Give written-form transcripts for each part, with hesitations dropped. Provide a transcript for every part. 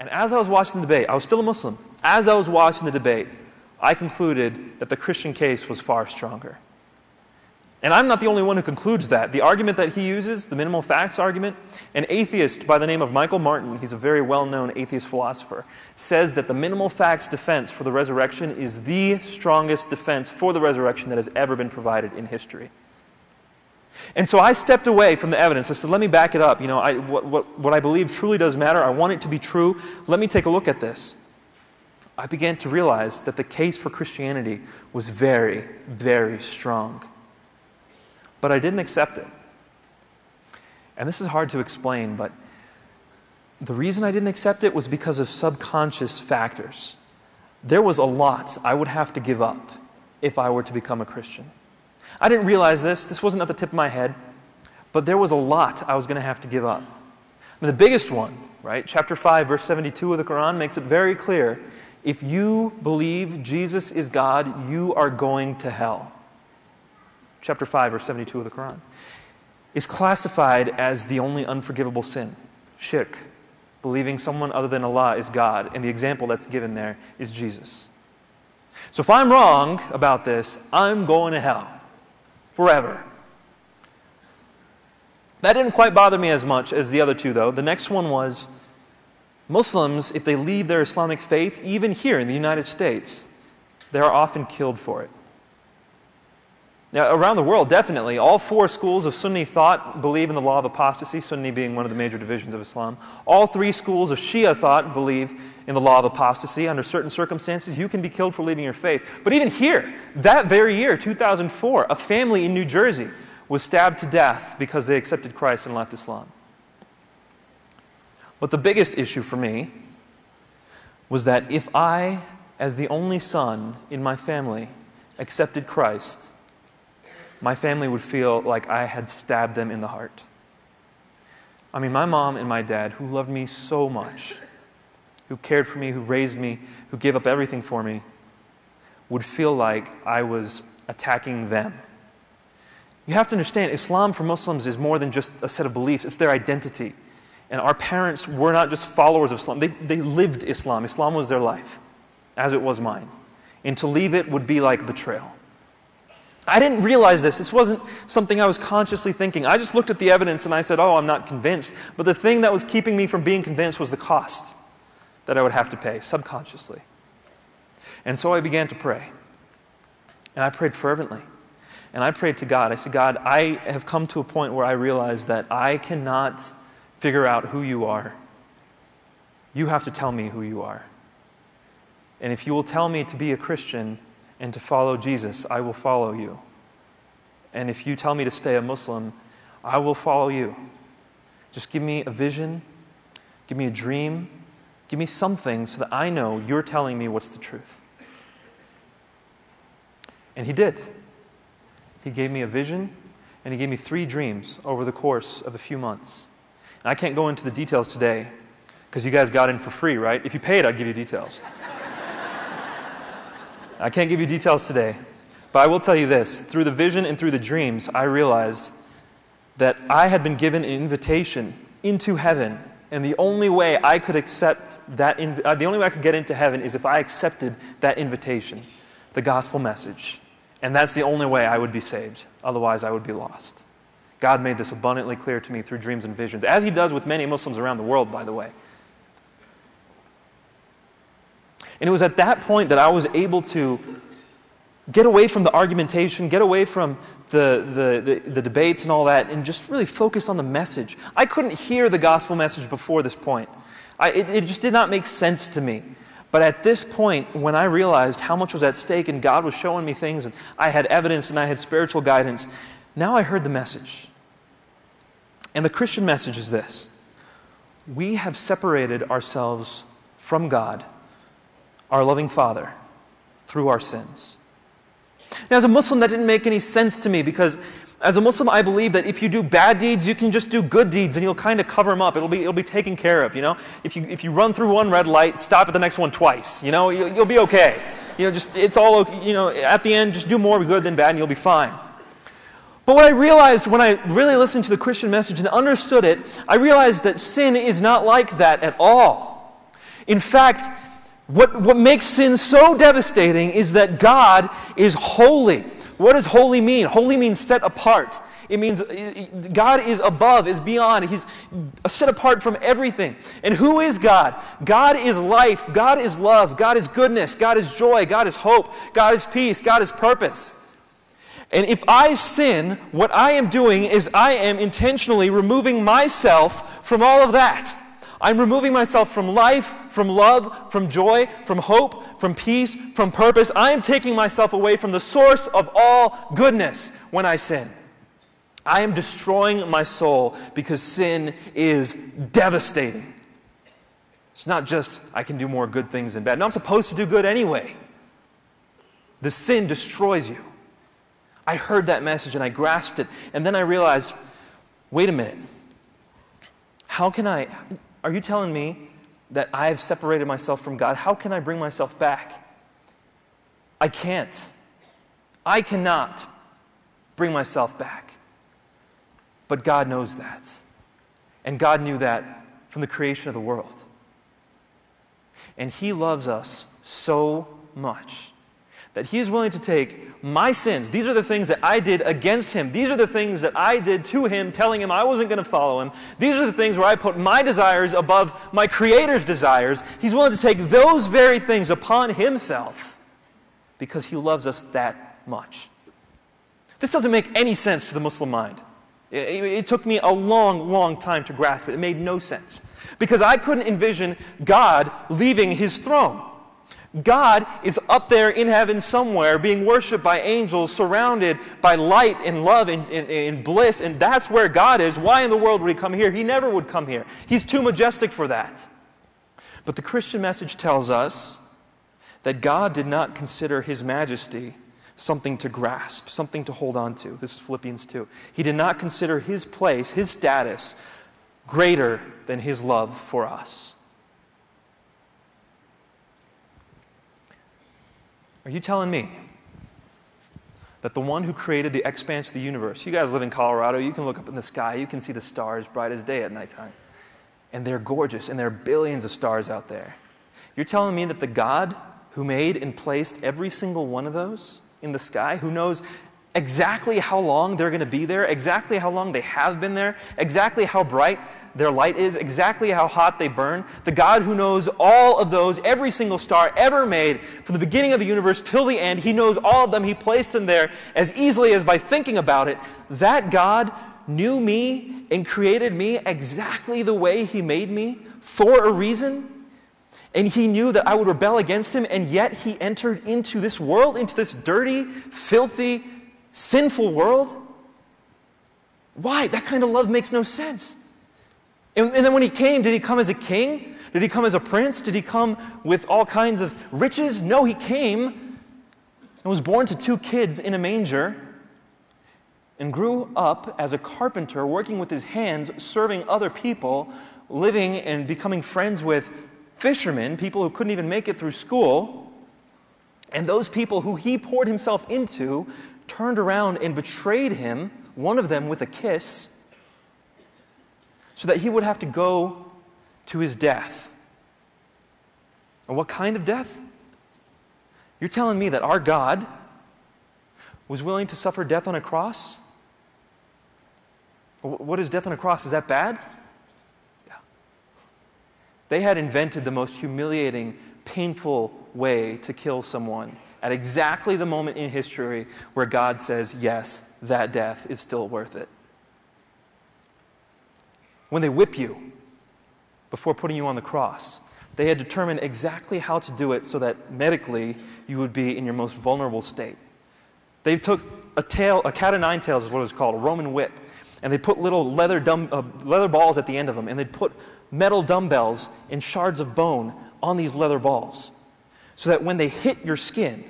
And as I was watching the debate, I was still a Muslim. As I was watching the debate, I concluded that the Christian case was far stronger. And I'm not the only one who concludes that. The argument that he uses, the minimal facts argument, an atheist by the name of Michael Martin, he's a very well-known atheist philosopher, says that the minimal facts defense for the resurrection is the strongest defense for the resurrection that has ever been provided in history. And so I stepped away from the evidence. I said, let me back it up. What I believe truly does matter. I want it to be true. Let me take a look at this. I began to realize that the case for Christianity was very, very strong. But I didn't accept it. And this is hard to explain, but the reason I didn't accept it was because of subconscious factors. There was a lot I would have to give up if I were to become a Christian. I didn't realize this. This wasn't at the tip of my head. But there was a lot I was going to have to give up. And the biggest one, right? Chapter 5, verse 72 of the Quran makes it very clear. If you believe Jesus is God, you are going to hell. Chapter 5, verse 72 of the Quran, is classified as the only unforgivable sin, shirk, believing someone other than Allah is God, and the example that's given there is Jesus. So if I'm wrong about this, I'm going to hell forever. That didn't quite bother me as much as the other two, though. The next one was Muslims, if they leave their Islamic faith, even here in the United States, they are often killed for it. Now, around the world, definitely, all four schools of Sunni thought believe in the law of apostasy, Sunni being one of the major divisions of Islam. All three schools of Shia thought believe in the law of apostasy. Under certain circumstances, you can be killed for leaving your faith. But even here, that very year, 2004, a family in New Jersey was stabbed to death because they accepted Christ and left Islam. But the biggest issue for me was that if I, as the only son in my family, accepted Christ, my family would feel like I had stabbed them in the heart. I mean, my mom and my dad, who loved me so much, who cared for me, who raised me, who gave up everything for me, would feel like I was attacking them. You have to understand, Islam for Muslims is more than just a set of beliefs. It's their identity. And our parents were not just followers of Islam. They lived Islam. Islam was their life, as it was mine. And to leave it would be like betrayal. I didn't realize this. This wasn't something I was consciously thinking. I just looked at the evidence and I said, oh, I'm not convinced. But the thing that was keeping me from being convinced was the cost that I would have to pay, subconsciously. And so I began to pray. And I prayed fervently. And I prayed to God. I said, God, I have come to a point where I realize that I cannot figure out who you are. You have to tell me who you are. And if you will tell me to be a Christian and to follow Jesus, I will follow you. And if you tell me to stay a Muslim, I will follow you. Just give me a vision, give me a dream, give me something so that I know you're telling me what's the truth. And He did. He gave me a vision, and He gave me 3 dreams over the course of a few months. And I can't go into the details today, because you guys got in for free, right? If you paid, I'd give you details. I can't give you details today, but I will tell you this. Through the vision and through the dreams, I realized that I had been given an invitation into heaven, and the only way I could accept that, the only way I could get into heaven is if I accepted that invitation, the gospel message. And that's the only way I would be saved. Otherwise, I would be lost. God made this abundantly clear to me through dreams and visions, as He does with many Muslims around the world, by the way. And it was at that point that I was able to get away from the argumentation, get away from the debates and all that, and just really focus on the message. I couldn't hear the gospel message before this point. It just did not make sense to me. But at this point, when I realized how much was at stake and God was showing me things, and I had evidence and I had spiritual guidance, now I heard the message. And the Christian message is this: we have separated ourselves from God, our loving Father, through our sins. Now, as a Muslim, that didn't make any sense to me, because as a Muslim, I believe that if you do bad deeds, you can just do good deeds and you'll kind of cover them up. It'll be taken care of, you know? If you run through one red light, stop at the next one twice, you know? You'll be okay. You know, just, it's all, you know, at the end, just do more good than bad and you'll be fine. But what I realized when I really listened to the Christian message and understood it, I realized that sin is not like that at all. In fact, what makes sin so devastating is that God is holy. What does holy mean? Holy means set apart. It means God is above, is beyond. He's set apart from everything. And who is God? God is life. God is love. God is goodness. God is joy. God is hope. God is peace. God is purpose. And if I sin, what I am doing is I am intentionally removing myself from all of that. I'm removing myself from life, from love, from joy, from hope, from peace, from purpose. I am taking myself away from the source of all goodness when I sin. I am destroying my soul because sin is devastating. It's not just I can do more good things than bad. No, I'm supposed to do good anyway. The sin destroys you. I heard that message and I grasped it. And then I realized, wait a minute. Are you telling me that I have separated myself from God? How can I bring myself back? I can't. I cannot bring myself back. But God knows that. And God knew that from the creation of the world. And He loves us so much that He is willing to take my sins. These are the things that I did against Him. These are the things that I did to Him, telling Him I wasn't going to follow Him. These are the things where I put my desires above my Creator's desires. He's willing to take those very things upon Himself because He loves us that much. This doesn't make any sense to the Muslim mind. It took me a long, long time to grasp it. It made no sense. Because I couldn't envision God leaving His throne. God is up there in heaven somewhere being worshipped by angels, surrounded by light and love and bliss, and that's where God is. Why in the world would He come here? He never would come here. He's too majestic for that. But the Christian message tells us that God did not consider His majesty something to grasp, something to hold on to. This is Philippians 2. He did not consider His place, His status, greater than His love for us. Are you telling me that the one who created the expanse of the universe, you guys live in Colorado, you can look up in the sky, you can see the stars bright as day at nighttime. And they're gorgeous, and there are billions of stars out there. You're telling me that the God who made and placed every single one of those in the sky, who knows exactly how long they're going to be there, exactly how long they have been there, exactly how bright their light is, exactly how hot they burn, the God who knows all of those, every single star ever made, from the beginning of the universe till the end, He knows all of them, He placed them there as easily as by thinking about it. That God knew me and created me exactly the way He made me for a reason. And He knew that I would rebel against Him, and yet He entered into this world, into this dirty, filthy, sinful world. Why? That kind of love makes no sense. And then when He came, did He come as a king? Did He come as a prince? Did He come with all kinds of riches? No, He came and was born to 2 kids in a manger and grew up as a carpenter, working with His hands, serving other people, living and becoming friends with fishermen, people who couldn't even make it through school. And those people who He poured Himself into turned around and betrayed Him, one of them with a kiss, so that He would have to go to His death. And what kind of death? You're telling me that our God was willing to suffer death on a cross? What is death on a cross? Is that bad? Yeah. They had invented the most humiliating, painful way to kill someone at exactly the moment in history where God says, yes, that death is still worth it. When they whip you before putting you on the cross, they had determined exactly how to do it so that medically you would be in your most vulnerable state. They took a cat o' nine tails is what it was called, a Roman whip, and they put little leather balls at the end of them, and they'd put metal dumbbells and shards of bone on these leather balls, so that when they hit your skin,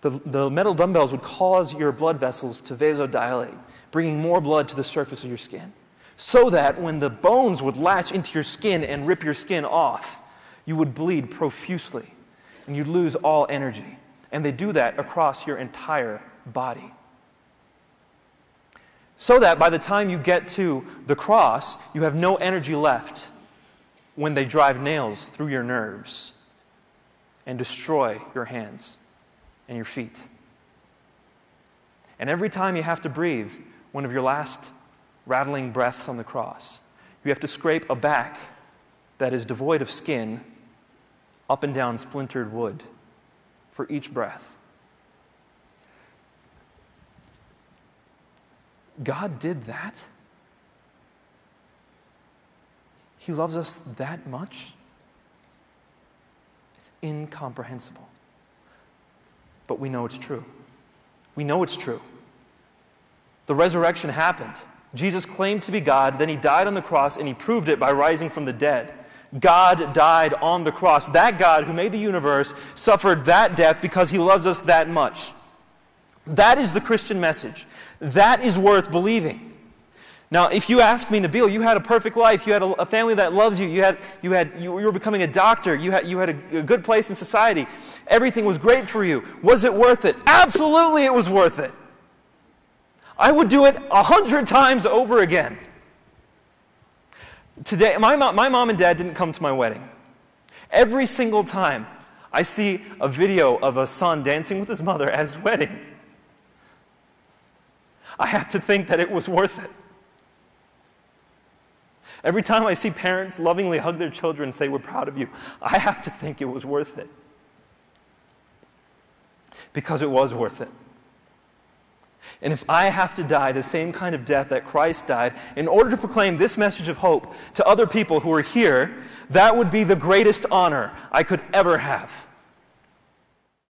the metal dumbbells would cause your blood vessels to vasodilate, bringing more blood to the surface of your skin, so that when the bones would latch into your skin and rip your skin off, you would bleed profusely, and you'd lose all energy. And they do that across your entire body. So that by the time you get to the cross, you have no energy left. when they drive nails through your nerves and destroy your hands and your feet. And every time you have to breathe one of your last rattling breaths on the cross, you have to scrape a back that is devoid of skin up and down splintered wood for each breath. God did that? He loves us that much? It's incomprehensible. But we know it's true. We know it's true. The resurrection happened. Jesus claimed to be God, then he died on the cross, and he proved it by rising from the dead. God died on the cross. That God who made the universe suffered that death because he loves us that much. That is the Christian message. That is worth believing. Now, if you ask me, Nabeel, you had a perfect life. You had a family that loves you. You were becoming a doctor. You had a good place in society. Everything was great for you. Was it worth it? Absolutely, it was worth it. I would do it 100 times over again. Today, my mom and dad didn't come to my wedding. Every single time I see a video of a son dancing with his mother at his wedding, I have to think that it was worth it. Every time I see parents lovingly hug their children and say, "We're proud of you," I have to think it was worth it. Because it was worth it. And if I have to die the same kind of death that Christ died in order to proclaim this message of hope to other people who are here, that would be the greatest honor I could ever have.